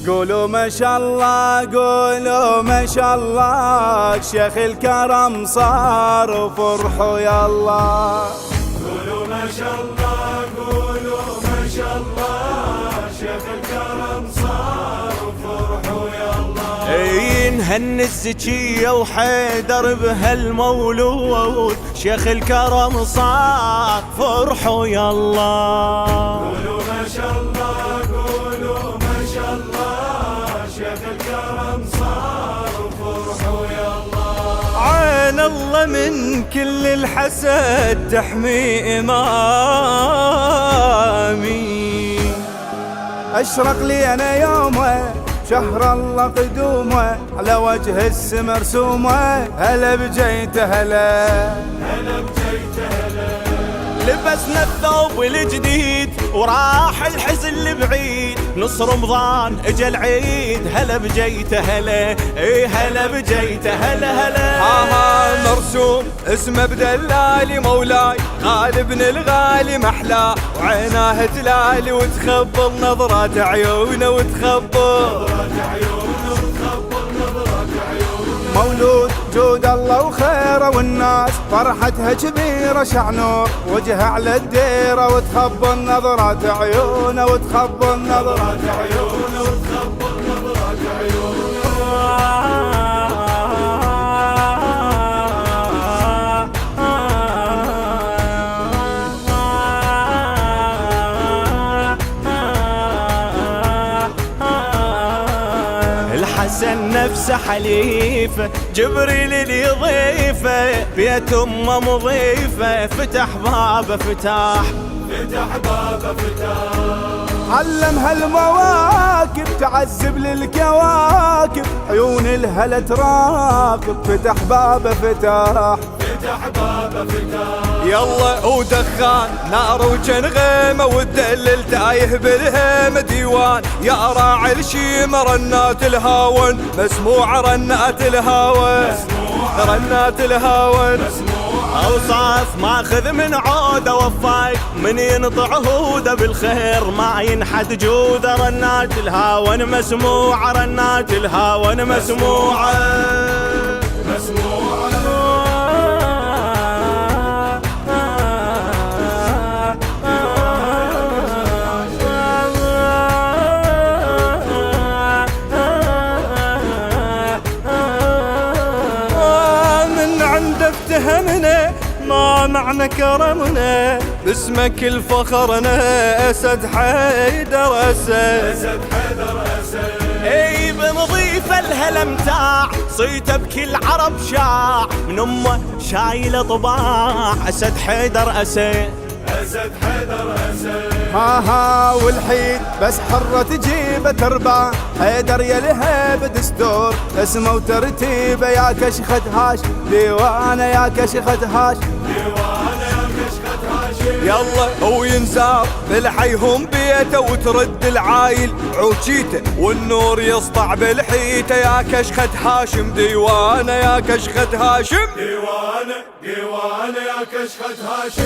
قولوا ما شاء الله قولوا ما شاء الله شيخ الكرم صار وفرحوا يا الله. قولوا ما شاء الله قولوا ما شاء الله شيخ الكرم صار وفرحوا يا الله. نهني الزكية وحيدر بهالمولود شيخ الكرم صار فرحوا يا الله. قولوا ما شاء الله قولوا ما شاء الله شيخ الكرم صار وفرحوا يا الله. عين الله من كل الحسد تحمي إمامي. أشرق لي أنا يومه شهر الله قدومه على وجه السما رسومه. هلا بجيت هلا هلا بجيت هلا. لبسنا الثوب الجديد وراح الحزن البعيد نص رمضان اجا العيد. هلا بجيت هلا اي هلا بجيت هلا هلا. مرسوم اسمه بدلالي مولاي غالبن الغالي محلاه وعيناه تلالي وتخبل نظرات عيونه وتخبل مولود جود الله وخيره والناس فرحتها كبيرة شعنور وجهه على الديرة وتخبل نظرات عيونه وتخبل نظرات عيونه وتخبل نظرات عيونه. الحسن نفسه حليفه جبريل اللي يضيفه بيت امه مضيفه فتح بابه فتح بابه فتح. علم هالمواكب تعذب للكواكب عيون الهلا تراقب فتح بابه فتح بابه فتح. يلا ودخان نار وجن غيمه والدلل تايه بالهيمه ديوان يا راعي الشيمه رنات الهاون مسموع رنات الهاون رنات الهاون. اوصاف ماخذ من عوده وفاي من ينطع هوده بالخير ما ينحد جوده. رنات الهاون مسموعه رنات الهاون مسموعه مسموعه. افتهمنا ما معنى كرمنا باسمك الفخرنا أسد حيدر أسد حيدر أسد. اي بنضيف الهلا متاع صيته بكل عرب شاع من امه شايله طباع أسد حيدر أسد أسد حيدر أسد. ها والحين بس حرة تجيبه تربع حيدر يا لهيب دستور اسمه وترتيبه يا كشخة هاش ديوانه يا كشخة هاش ديوانه يا كشخة هاشم. يلا وينزار بالحيهم بيته وترد العايل عوجيته والنور يسطع بالحيته يا كشخة هاشم ديوانه يا كشخة هاشم ديوانه ديوانه يا كشخة هاشم.